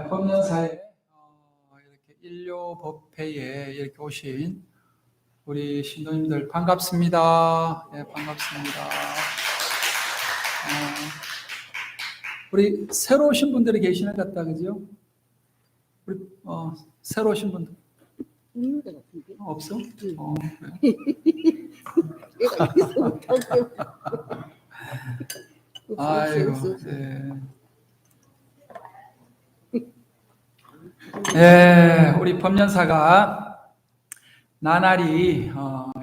법년사에 이렇게 인료법회에 이렇게 오신 우리 신도님들 반갑습니다. 예, 반갑습니다. 우리 새로 오신 분들이 계시는 것 같다, 그죠? 우리 새로 오신 분들 있는 것 같은데. 없어? 그래. 아이고, 네. 네, 우리 법년사가 나날이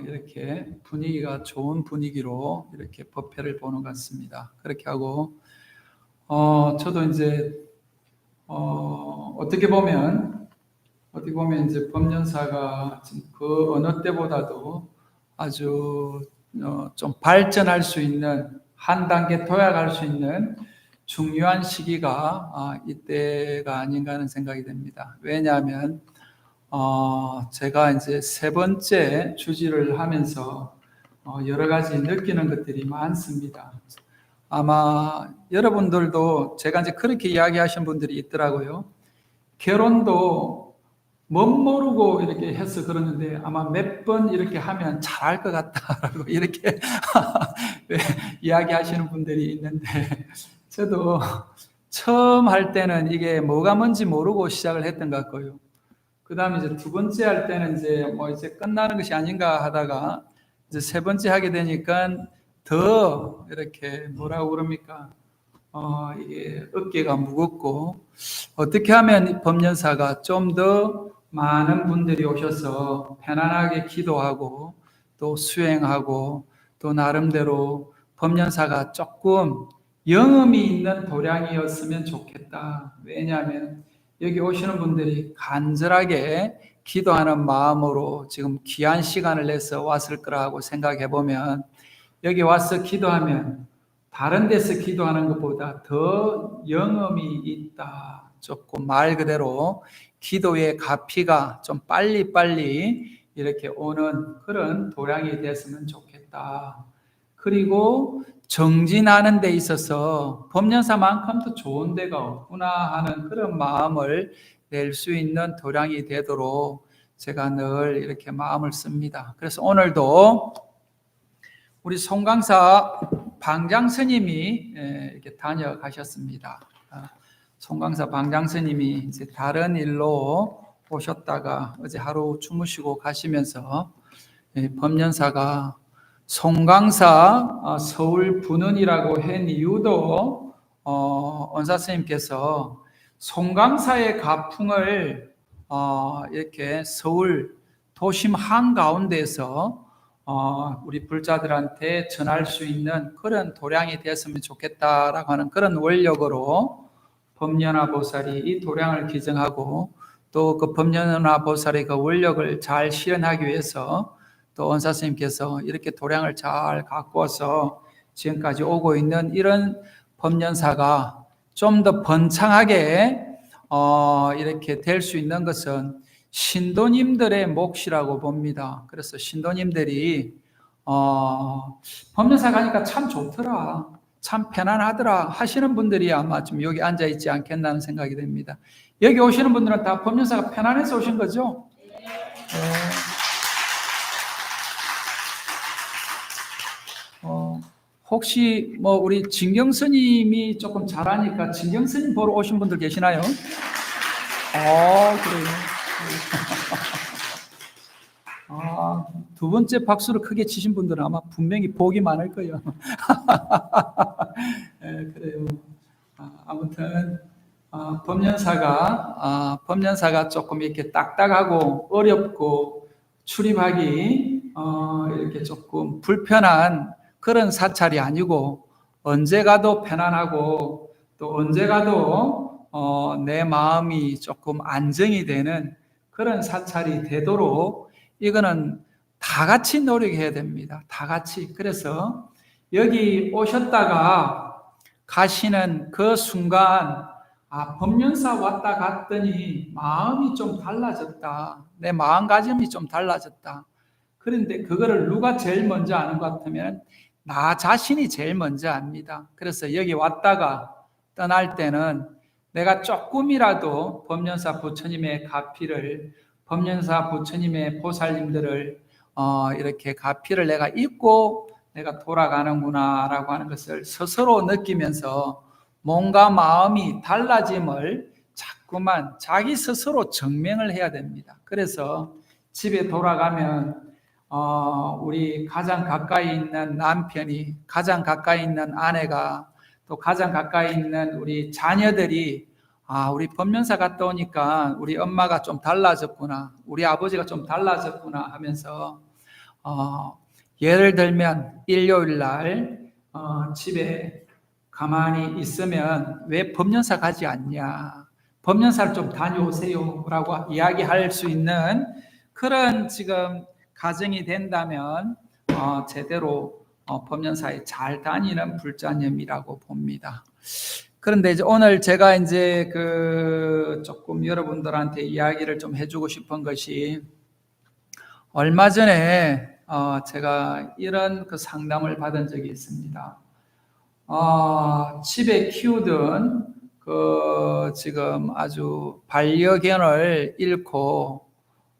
이렇게 분위기가 좋은 분위기로 이렇게 법회를 보는 것 같습니다. 그렇게 하고 저도 이제 어떻게 보면 이제 법년사가 그 어느 때보다도 아주 좀 발전할 수 있는 한 단계 도약할 수 있는 중요한 시기가 이때가 아닌가 하는 생각이 듭니다. 왜냐하면 제가 이제 세 번째 주지를 하면서 여러 가지 느끼는 것들이 많습니다. 아마 여러분들도 제가 이제 그렇게 이야기하신 분들이 있더라고요. 결혼도 멋모르고 이렇게 해서 그러는데 아마 몇 번 이렇게 하면 잘할 것 같다라고 이렇게 이야기하시는 분들이 있는데 저도 처음 할 때는 이게 뭐가 뭔지 모르고 시작을 했던 것 같고요. 그 다음에 이제 두 번째 할 때는 이제 끝나는 것이 아닌가 하다가 이제 세 번째 하게 되니까 더 이렇게 뭐라고 그럽니까? 이게 어깨가 무겁고 어떻게 하면 이 법년사가 좀 더 많은 분들이 오셔서 편안하게 기도하고 또 수행하고 또 나름대로 법년사가 조금 영음이 있는 도량이었으면 좋겠다. 왜냐하면 여기 오시는 분들이 간절하게 기도하는 마음으로 지금 귀한 시간을 내서 왔을 거라고 생각해 보면 여기 와서 기도하면 다른 데서 기도하는 것보다 더 영음이 있다. 조금 말 그대로 기도의 가피가 좀 빨리빨리 이렇게 오는 그런 도량이 됐으면 좋겠다. 그리고 정진하는 데 있어서 법년사만큼 더 좋은 데가 없구나 하는 그런 마음을 낼 수 있는 도량이 되도록 제가 늘 이렇게 마음을 씁니다. 그래서 오늘도 우리 송강사 방장 스님이 이렇게 다녀가셨습니다. 송강사 방장 스님이 이제 다른 일로 오셨다가 어제 하루 주무시고 가시면서 법년사가 송강사 서울 분원이라고 한 이유도 원사 스님께서 송강사의 가풍을 이렇게 서울 도심 한가운데에서 우리 불자들한테 전할 수 있는 그런 도량이 됐으면 좋겠다라고 하는 그런 원력으로 법연화보살이 이 도량을 기증하고 또 그 법연화보살의 그 원력을 잘 실현하기 위해서 또 원사 스님께서 이렇게 도량을 잘 갖고 와서 지금까지 오고 있는 이런 법연사가 좀 더 번창하게 이렇게 될 수 있는 것은 신도님들의 몫이라고 봅니다. 그래서 신도님들이 법연사 가니까 참 좋더라, 참 편안하더라 하시는 분들이 아마 좀 여기 앉아 있지 않겠나 하는 생각이 듭니다. 여기 오시는 분들은 다 법연사가 편안해서 오신 거죠? 혹시 뭐 우리 진경 스님이 조금 잘하니까 진경 스님 보러 오신 분들 계시나요? 그래요. 두 번째 박수를 크게 치신 분들은 아마 분명히 복이 많을 거예요. 그래요. 아무튼 법연사가 조금 이렇게 딱딱하고 어렵고 출입하기 이렇게 조금 불편한 그런 사찰이 아니고 언제 가도 편안하고 또 언제 가도 내 마음이 조금 안정이 되는 그런 사찰이 되도록 이거는 다 같이 노력해야 됩니다. 다 같이. 그래서 여기 오셨다가 가시는 그 순간 법연사 왔다 갔더니 마음이 좀 달라졌다. 내 마음가짐이 좀 달라졌다. 그런데 그거를 누가 제일 먼저 아는 것 같으면 나 자신이 제일 먼저 압니다. 그래서 여기 왔다가 떠날 때는 내가 조금이라도 법륜사 부처님의 가피를, 법륜사 부처님의 보살님들을 이렇게 가피를 내가 잊고 내가 돌아가는구나라고 하는 것을 스스로 느끼면서 몸과 마음이 달라짐을 자꾸만 자기 스스로 증명을 해야 됩니다. 그래서 집에 돌아가면 우리 가장 가까이 있는 남편이, 가장 가까이 있는 아내가, 또 가장 가까이 있는 우리 자녀들이 우리 법륜사 갔다 오니까 우리 엄마가 좀 달라졌구나, 우리 아버지가 좀 달라졌구나 하면서 예를 들면 일요일 날 집에 가만히 있으면 왜 법륜사 가지 않냐, 법륜사를 좀 다녀오세요 라고 이야기할 수 있는 그런 지금 가정이 된다면 제대로 법륜사에 잘 다니는 불자님이라고 봅니다. 그런데 이제 오늘 제가 이제 조금 여러분들한테 이야기를 좀 해주고 싶은 것이, 얼마 전에 제가 이런 상담을 받은 적이 있습니다. 집에 키우던 지금 아주 반려견을 잃고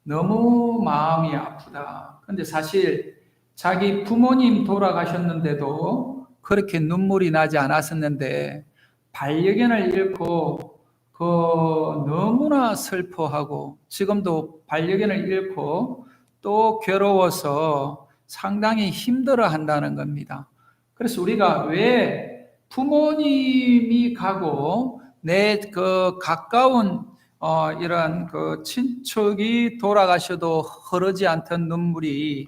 너무 마음이 아프다. 근데 사실 자기 부모님 돌아가셨는데도 그렇게 눈물이 나지 않았었는데 반려견을 잃고 너무나 슬퍼하고, 지금도 반려견을 잃고 또 괴로워서 상당히 힘들어 한다는 겁니다. 그래서 우리가 왜 부모님이 가고 내 가까운 이런 친척이 돌아가셔도 흐르지 않던 눈물이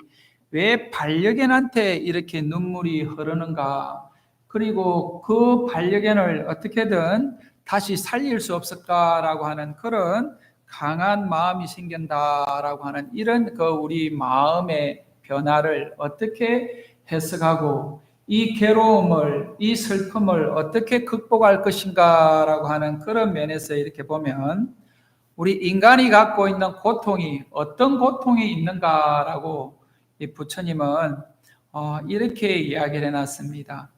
왜 반려견한테 이렇게 눈물이 흐르는가? 그리고 그 반려견을 어떻게든 다시 살릴 수 없을까라고 하는 그런 강한 마음이 생긴다라고 하는 이런 우리 마음의 변화를 어떻게 해석하고 이 괴로움을, 이 슬픔을 어떻게 극복할 것인가라고 하는 그런 면에서 이렇게 보면 우리 인간이 갖고 있는 고통이 어떤 고통이 있는가라고 이 부처님은 이렇게 이야기를 해놨습니다.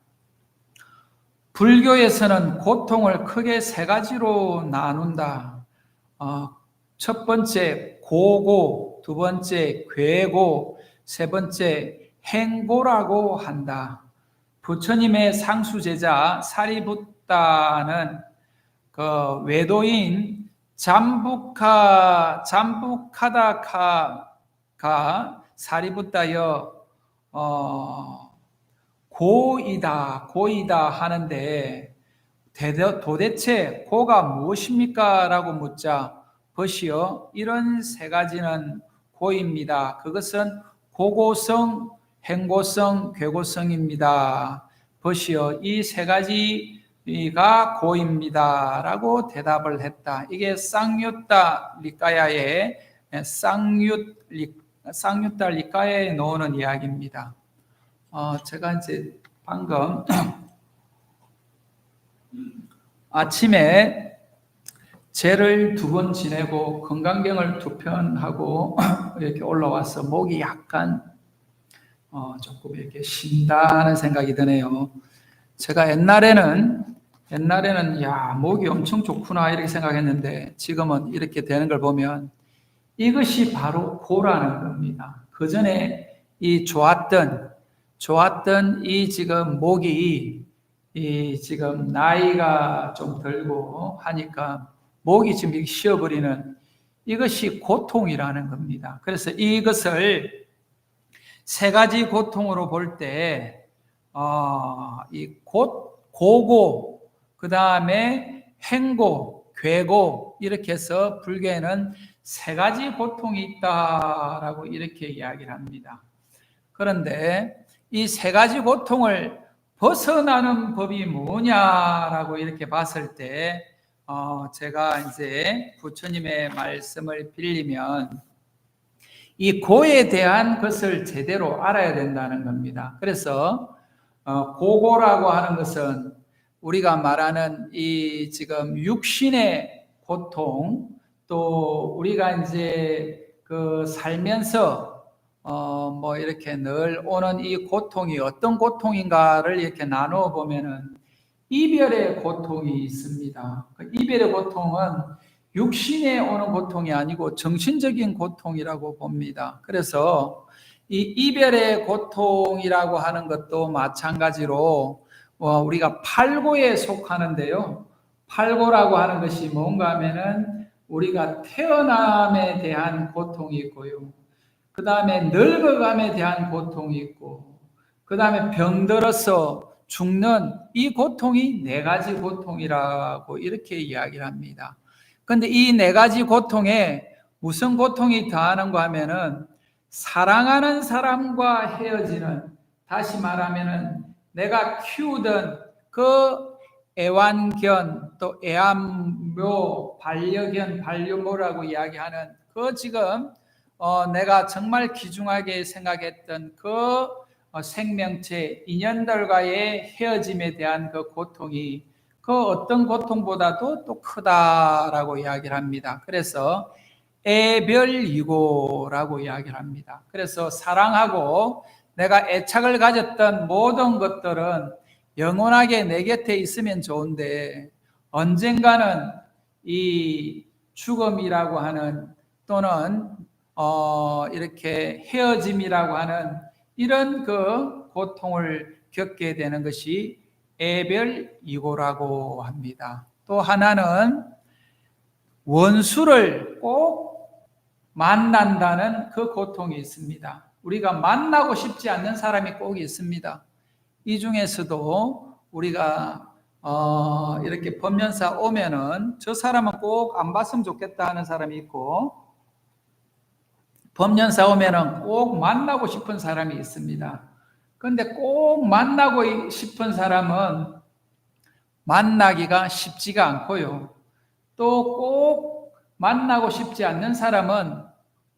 불교에서는 고통을 크게 세 가지로 나눈다. 첫 번째 고고, 두 번째 괴고, 세 번째 행고라고 한다. 부처님의 상수제자 사리부tta는 외도인 잠부카다카가 사리부tta여 고이다 하는데, 도대체 고가 무엇입니까? 라고 묻자 보시오, 이런 세 가지는 고입니다. 그것은 고고성, 행고성, 괴고성입니다. 보시오, 이 세 가지가 고입니다 라고 대답을 했다. 이게 쌍유타 리까야의 쌍유타 리까야에 나오는 이야기입니다. 제가 이제 방금 아침에 제를 2번 지내고 건강경을 2편 하고 이렇게 올라와서 목이 약간 조금 이렇게 쉰다는 생각이 드네요. 제가 옛날에는 야, 목이 엄청 좋구나 이렇게 생각했는데 지금은 이렇게 되는 걸 보면 이것이 바로 고라는 겁니다. 그 전에 이 좋았던 이 지금 목이 이 지금 나이가 좀 들고 하니까 목이 지금 쉬어버리는 이것이 고통이라는 겁니다. 그래서 이것을 세 가지 고통으로 볼 때, 이 고고, 그 다음에 행고, 괴고, 이렇게 해서 불교에는 세 가지 고통이 있다라고 이렇게 이야기를 합니다. 그런데 이 세 가지 고통을 벗어나는 법이 뭐냐라고 이렇게 봤을 때, 제가 이제 부처님의 말씀을 빌리면 이 고에 대한 것을 제대로 알아야 된다는 겁니다. 그래서 고고라고 하는 것은 우리가 말하는 이 지금 육신의 고통, 또 우리가 이제 살면서 뭐 이렇게 늘 오는 이 고통이 어떤 고통인가를 이렇게 나누어 보면은 이별의 고통이 있습니다. 그 이별의 고통은 육신에 오는 고통이 아니고 정신적인 고통이라고 봅니다. 그래서 이 이별의 고통이라고 하는 것도 마찬가지로 우리가 팔고에 속하는데요. 팔고라고 하는 것이 뭔가 하면은 우리가 태어남에 대한 고통이 있고요. 그 다음에 늙어감에 대한 고통이 있고, 그 다음에 병들어서 죽는 이 고통이 네 가지 고통이라고 이렇게 이야기를 합니다. 그런데 이 네 가지 고통에 무슨 고통이 더하는가 하면은 사랑하는 사람과 헤어지는, 다시 말하면은 내가 키우던 그 애완견, 또 애완묘, 반려견, 반려묘라고 이야기하는 그 지금 내가 정말 귀중하게 생각했던 그 생명체, 인연들과의 헤어짐에 대한 그 고통이 그 어떤 고통보다도 또 크다라고 이야기를 합니다. 그래서 애별이고라고 이야기를 합니다. 그래서 사랑하고 내가 애착을 가졌던 모든 것들은 영원하게 내 곁에 있으면 좋은데 언젠가는 이 죽음이라고 하는 또는 이렇게 헤어짐이라고 하는 이런 그 고통을 겪게 되는 것이 애별이고라고 합니다. 또 하나는 원수를 꼭 만난다는 그 고통이 있습니다. 우리가 만나고 싶지 않는 사람이 꼭 있습니다. 이 중에서도 우리가 이렇게 법면사 오면은 저 사람은 꼭 안 봤으면 좋겠다 하는 사람이 있고, 법년사 오면은 꼭 만나고 싶은 사람이 있습니다. 그런데 꼭 만나고 싶은 사람은 만나기가 쉽지가 않고요. 또 꼭 만나고 싶지 않는 사람은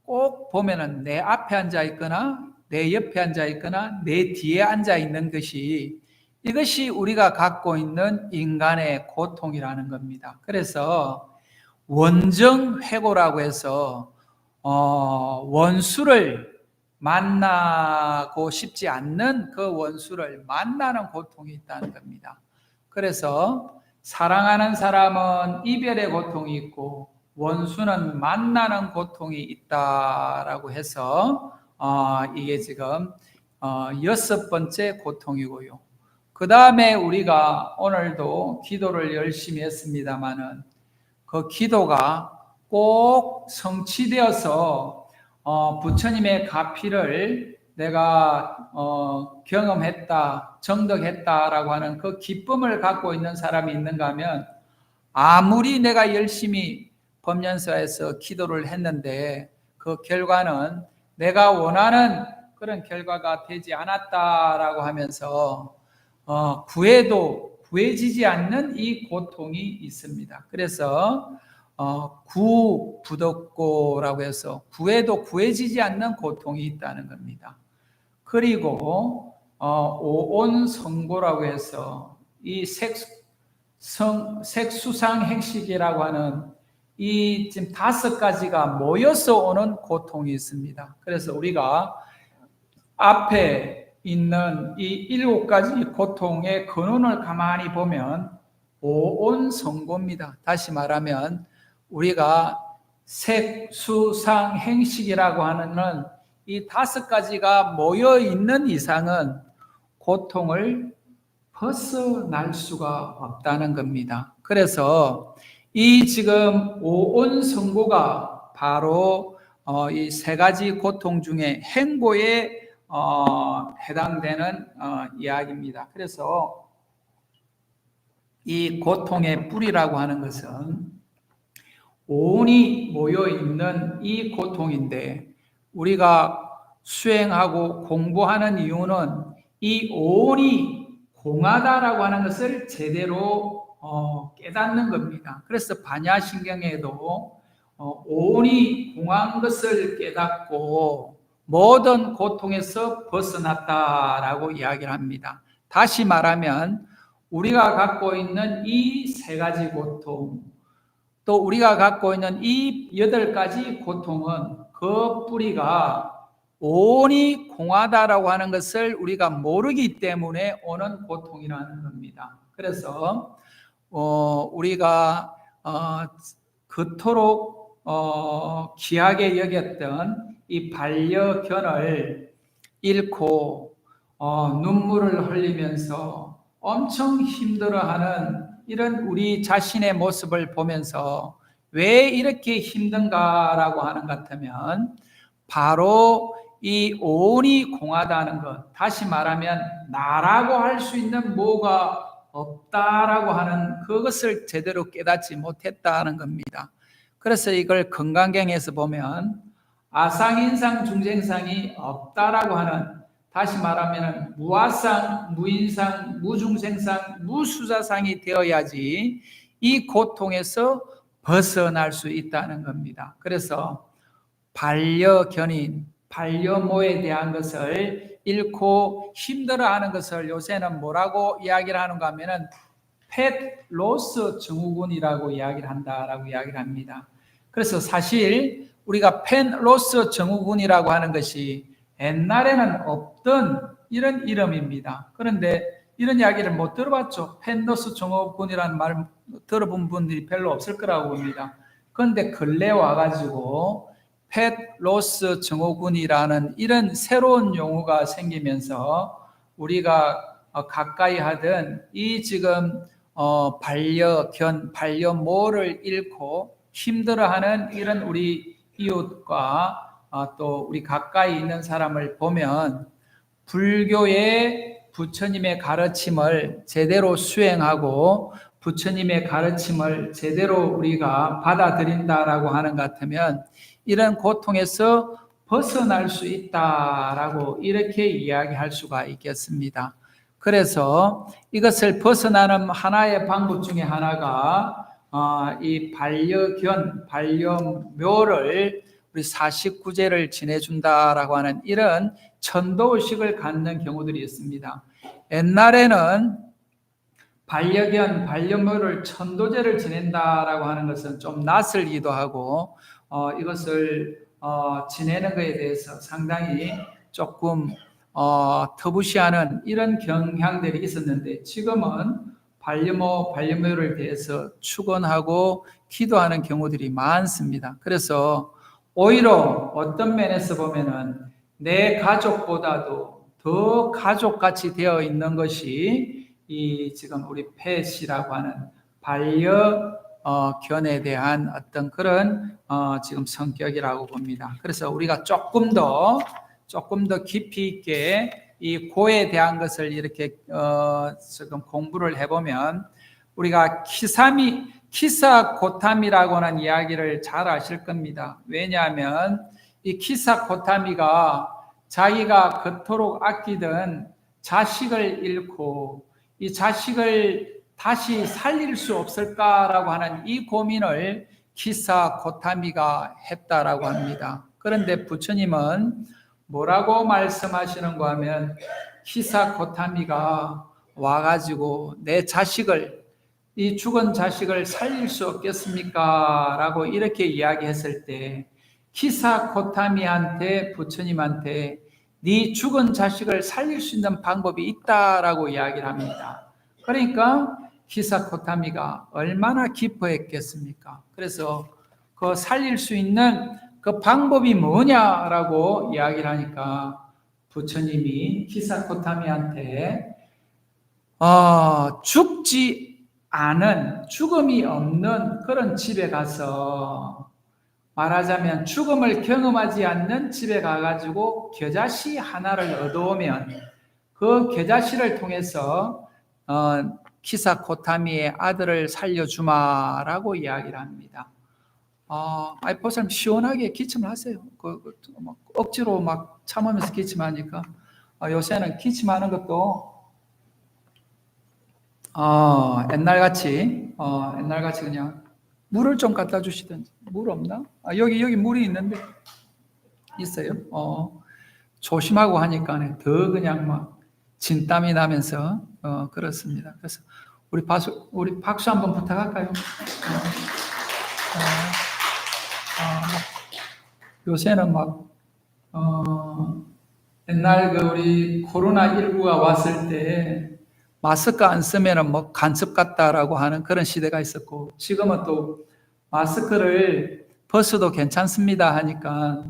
꼭 보면은 내 앞에 앉아 있거나 내 옆에 앉아 있거나 내 뒤에 앉아 있는 것이, 이것이 우리가 갖고 있는 인간의 고통이라는 겁니다. 그래서 원정회고라고 해서 원수를 만나고 싶지 않는 그 원수를 만나는 고통이 있다는 겁니다. 그래서 사랑하는 사람은 이별의 고통이 있고 원수는 만나는 고통이 있다라고 해서 이게 지금 6번째 고통이고요. 그 다음에 우리가 오늘도 기도를 열심히 했습니다마는 그 기도가 꼭 성취되어서 부처님의 가피를 내가 경험했다, 정덕했다라고 하는 그 기쁨을 갖고 있는 사람이 있는가 하면, 아무리 내가 열심히 법연사에서 기도를 했는데 그 결과는 내가 원하는 그런 결과가 되지 않았다라고 하면서 구해도 구해지지 않는 이 고통이 있습니다. 그래서 구부덕고라고 해서 구해도 구해지지 않는 고통이 있다는 겁니다. 그리고 오온성고라고 해서 이 색수상행식이라고 하는 이 지금 5가지가 모여서 오는 고통이 있습니다. 그래서 우리가 앞에 있는 이 7가지 고통의 근원을 가만히 보면 오온성고입니다. 다시 말하면 우리가 색수상행식이라고 하는 이 5가지가 모여 있는 이상은 고통을 벗어날 수가 없다는 겁니다. 그래서 이 지금 오온성고가 바로 이 3가지 고통 중에 행고에 해당되는 이야기입니다. 그래서 이 고통의 뿌리라고 하는 것은 오온이 모여 있는 이 고통인데, 우리가 수행하고 공부하는 이유는 이 오온이 공하다라고 하는 것을 제대로 깨닫는 겁니다. 그래서 반야신경에도 오온이 공한 것을 깨닫고 모든 고통에서 벗어났다라고 이야기를 합니다. 다시 말하면 우리가 갖고 있는 이 3가지 고통, 또 우리가 갖고 있는 이 8가지 고통은 그 뿌리가 오온이 공하다라고 하는 것을 우리가 모르기 때문에 오는 고통이라는 겁니다. 그래서 우리가 그토록 귀하게 여겼던 이 반려견을 잃고 눈물을 흘리면서 엄청 힘들어하는 이런 우리 자신의 모습을 보면서 왜 이렇게 힘든가라고 하는 것 같으면 바로 이 오온이 공하다는 것, 다시 말하면 나라고 할 수 있는 뭐가 없다라고 하는 그것을 제대로 깨닫지 못했다는 겁니다. 그래서 이걸 건강경에서 보면 아상인상 중생상이 없다라고 하는, 다시 말하면 무아상, 무인상, 무중생상, 무수자상이 되어야지 이 고통에서 벗어날 수 있다는 겁니다. 그래서 반려견인, 반려모에 대한 것을 잃고 힘들어하는 것을 요새는 뭐라고 이야기를 하는가 하면은 펫 로스 증후군이라고 이야기를 한다라고 이야기를 합니다. 그래서 사실 우리가 펫 로스 증후군이라고 하는 것이 옛날에는 없던 이런 이름입니다. 그런데 이런 이야기를 못 들어봤죠. 펫 로스 증후군이라는 말 들어본 분들이 별로 없을 거라고 봅니다. 그런데 근래 와가지고 펫 로스 증후군이라는 이런 새로운 용어가 생기면서 우리가 가까이 하던 이 지금 반려견, 반려모를 잃고 힘들어하는 이런 우리 이웃과 또 우리 가까이 있는 사람을 보면 불교의 부처님의 가르침을 제대로 수행하고 부처님의 가르침을 제대로 우리가 받아들인다라고 하는 것 같으면 이런 고통에서 벗어날 수 있다라고 이렇게 이야기할 수가 있겠습니다. 그래서 이것을 벗어나는 하나의 방법 중에 하나가 이 반려견, 반려묘를 우리 49제를 지내준다라고 하는 이런 천도의식을 갖는 경우들이 있습니다. 옛날에는 반려견, 반려묘를 천도제를 지낸다라고 하는 것은 좀 낯설기도 하고 이것을 지내는 것에 대해서 상당히 조금 터부시하는 이런 경향들이 있었는데 지금은 반려모, 반려묘를 대해서 축원하고 기도하는 경우들이 많습니다. 그래서 오히려 어떤 면에서 보면은 내 가족보다도 더 가족같이 되어 있는 것이 이 지금 우리 펫이라고 하는 반려견에 대한 어떤 그런 지금 성격이라고 봅니다. 그래서 우리가 조금 더 깊이 있게 이 고에 대한 것을 이렇게 지금 공부를 해보면 우리가 키사고타미라고 하는 이야기를 잘 아실 겁니다. 왜냐하면 이 키사고타미가 자기가 그토록 아끼던 자식을 잃고 이 자식을 다시 살릴 수 없을까라고 하는 이 고민을 키사고타미가 했다라고 합니다. 그런데 부처님은 뭐라고 말씀하시는가 하면 키사고타미가 와가지고 내 자식을, 이 죽은 자식을 살릴 수 없겠습니까? 라고 이렇게 이야기했을 때 키사고타미한테, 부처님한테 네 죽은 자식을 살릴 수 있는 방법이 있다라고 이야기를 합니다. 그러니까 키사고타미가 얼마나 기뻐했겠습니까? 그래서 그 살릴 수 있는 그 방법이 뭐냐라고 이야기를 하니까 부처님이 키사고타미한테 죽지 않은, 죽음이 없는 그런 집에 가서, 말하자면 죽음을 경험하지 않는 집에 가가지고 겨자씨 하나를 얻어오면 그 겨자씨를 통해서 키사고타미의 아들을 살려주마라고 이야기를 합니다. 보살님 시원하게 기침을 하세요. 억지로 막 참으면서 기침하니까 요새는 기침하는 것도 옛날같이 그냥 물을 좀 갖다 주시든지. 물 없나? 여기 물이 있는데 있어요. 조심하고 하니까 더 그냥 막 진땀이 나면서 그렇습니다. 그래서 우리 박수 한번 부탁할까요? 요새는 막 옛날 우리 코로나19가 왔을 때 마스크 안 쓰면은 뭐 간첩 같다라고 하는 그런 시대가 있었고, 지금은 또 마스크를 벗어도 괜찮습니다 하니까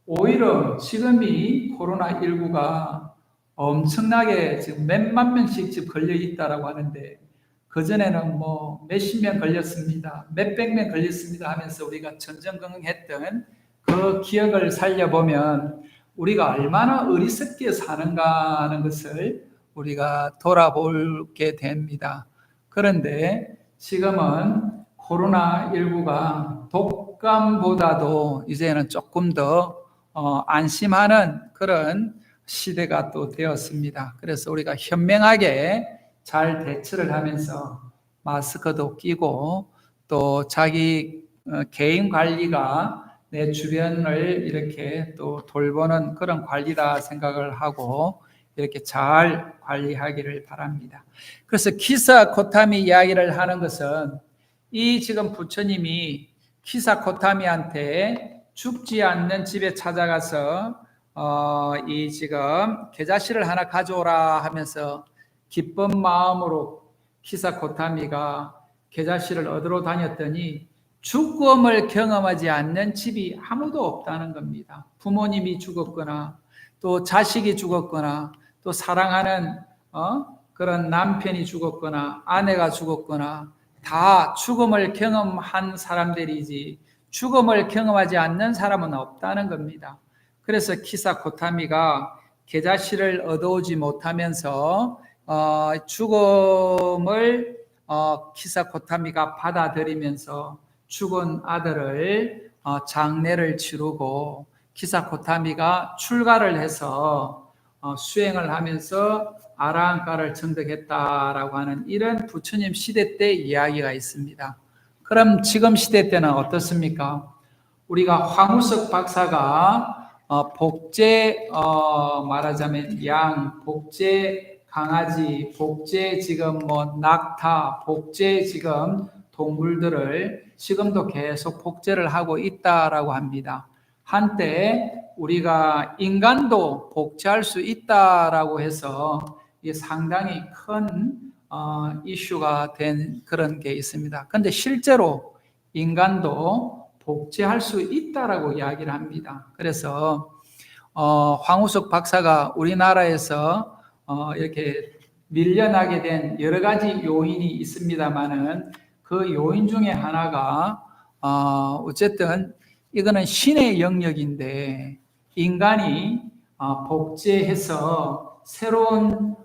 오히려 지금이 코로나19가 엄청나게 지금 몇만 명씩 지금 걸려 있다라고 하는데, 그전에는 뭐 몇십 명 걸렸습니다, 몇백 명 걸렸습니다 하면서 우리가 전전긍긍했던 그 기억을 살려보면 우리가 얼마나 어리석게 사는가 하는 것을 우리가 돌아보게 됩니다. 그런데 지금은 코로나19가 독감보다도 이제는 조금 더 안심하는 그런 시대가 또 되었습니다. 그래서 우리가 현명하게 잘 대처를 하면서 마스크도 끼고 또 자기 개인 관리가 내 주변을 이렇게 또 돌보는 그런 관리다 생각을 하고 이렇게 잘 관리하기를 바랍니다. 그래서 키사코타미 이야기를 하는 것은 이 지금 부처님이 키사코타미한테 죽지 않는 집에 찾아가서 이 지금 계자씨를 하나 가져오라 하면서 기쁜 마음으로 키사코타미가 계자씨를 얻으러 다녔더니 죽음을 경험하지 않는 집이 아무도 없다는 겁니다. 부모님이 죽었거나 또 자식이 죽었거나 또 사랑하는 그런 남편이 죽었거나 아내가 죽었거나 다 죽음을 경험한 사람들이지 죽음을 경험하지 않는 사람은 없다는 겁니다. 그래서 키사코타미가 계자씨를 얻어오지 못하면서 죽음을 키사코타미가 받아들이면서 죽은 아들을 장례를 치르고 키사코타미가 출가를 해서 수행을 하면서 아라한가를 증득했다라고 하는 이런 부처님 시대 때 이야기가 있습니다. 그럼 지금 시대 때는 어떻습니까? 우리가 황우석 박사가 복제 말하자면 양, 복제 강아지, 복제 지금 뭐 낙타, 복제 지금 동물들을 지금도 계속 복제를 하고 있다라고 합니다. 한때 우리가 인간도 복제할 수 있다라고 해서 이게 상당히 큰 이슈가 된 그런 게 있습니다. 그런데 실제로 인간도 복제할 수 있다라고 이야기를 합니다. 그래서 황우석 박사가 우리나라에서 이렇게 밀려나게 된 여러 가지 요인이 있습니다만은 그 요인 중에 하나가 어쨌든 이거는 신의 영역인데 인간이 복제해서 새로운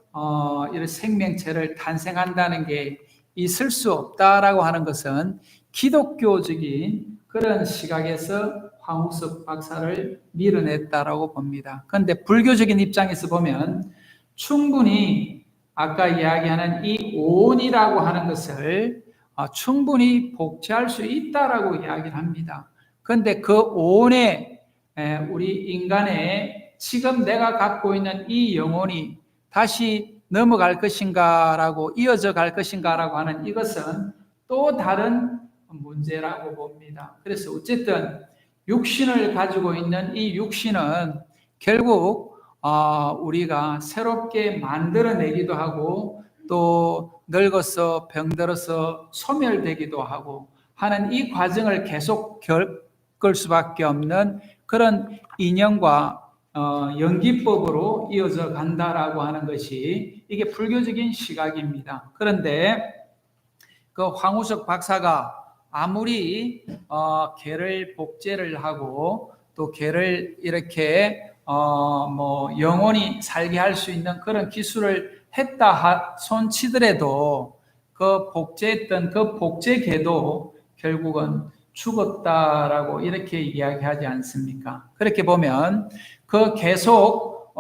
이런 생명체를 탄생한다는 게 있을 수 없다라고 하는 것은 기독교적인 그런 시각에서 황우석 박사를 밀어냈다라고 봅니다. 그런데 불교적인 입장에서 보면 충분히 아까 이야기하는 이 오온이라고 하는 것을 충분히 복제할 수 있다라고 이야기를 합니다. 그런데 그 오온에 우리 인간의 지금 내가 갖고 있는 이 영혼이 다시 넘어갈 것인가라고 이어져 갈 것인가라고 하는 이것은 또 다른 문제라고 봅니다. 그래서 어쨌든 육신을 가지고 있는 이 육신은 결국 우리가 새롭게 만들어내기도 하고 또 늙어서 병들어서 소멸되기도 하고 하는 이 과정을 계속 겪을 수밖에 없는 그런 인연과 연기법으로 이어져 간다라고 하는 것이 이게 불교적인 시각입니다. 그런데 그 황우석 박사가 아무리 개를 복제를 하고 또 개를 이렇게 뭐 영원히 살게 할 수 있는 그런 기술을 했다 손치더라도 그 복제했던 그 복제개도 결국은 죽었다라고 이렇게 이야기하지 않습니까? 그렇게 보면 그 계속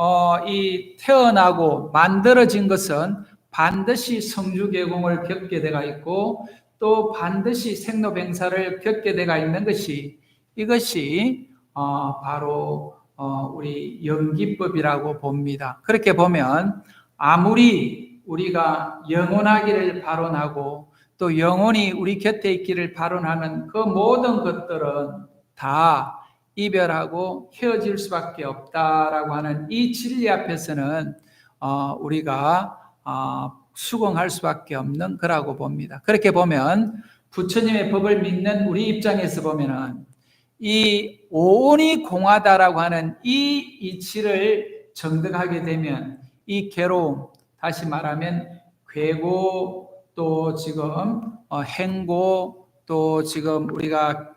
이 태어나고 만들어진 것은 반드시 성주개공을 겪게 되가 있고 또 반드시 생로병사를 겪게 되가 있는 것이 이것이 바로 우리 연기법이라고 봅니다. 그렇게 보면 아무리 우리가 영원하기를 발언하고 또 영원히 우리 곁에 있기를 발언하는 그 모든 것들은 다 이별하고 헤어질 수밖에 없다라고 하는 이 진리 앞에서는 우리가 수긍할 수밖에 없는 거라고 봅니다. 그렇게 보면 부처님의 법을 믿는 우리 입장에서 보면은 이 오온이 공하다라고 하는 이 이치를 정득하게 되면 이 괴로움, 다시 말하면 괴고, 또 지금 행고, 또 지금 우리가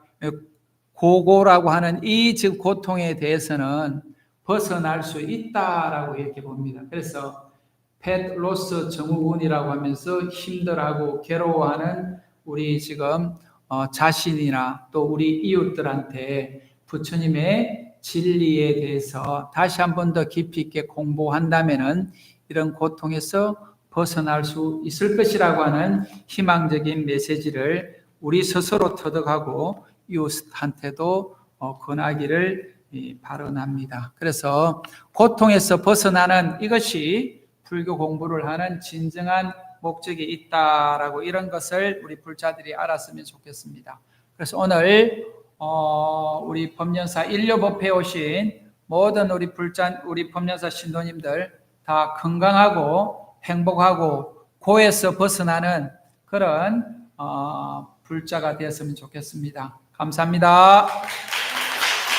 고고라고 하는 이 즉 고통에 대해서는 벗어날 수 있다라고 이렇게 봅니다. 그래서 펫 로스 증후군이라고 하면서 힘들어하고 괴로워하는 우리 지금 자신이나 또 우리 이웃들한테 부처님의 진리에 대해서 다시 한 번 더 깊이 있게 공부한다면은 이런 고통에서 벗어날 수 있을 것이라고 하는 희망적인 메시지를 우리 스스로 터득하고 이웃한테도 권하기를 발언합니다. 그래서 고통에서 벗어나는 이것이 불교 공부를 하는 진정한 목적이 있다라고 이런 것을 우리 불자들이 알았으면 좋겠습니다. 그래서 오늘 우리 법연사 인류법회에 오신 모든 우리 법연사 신도님들 다 건강하고 행복하고 고에서 벗어나는 그런 불자가 되었으면 좋겠습니다. 감사합니다.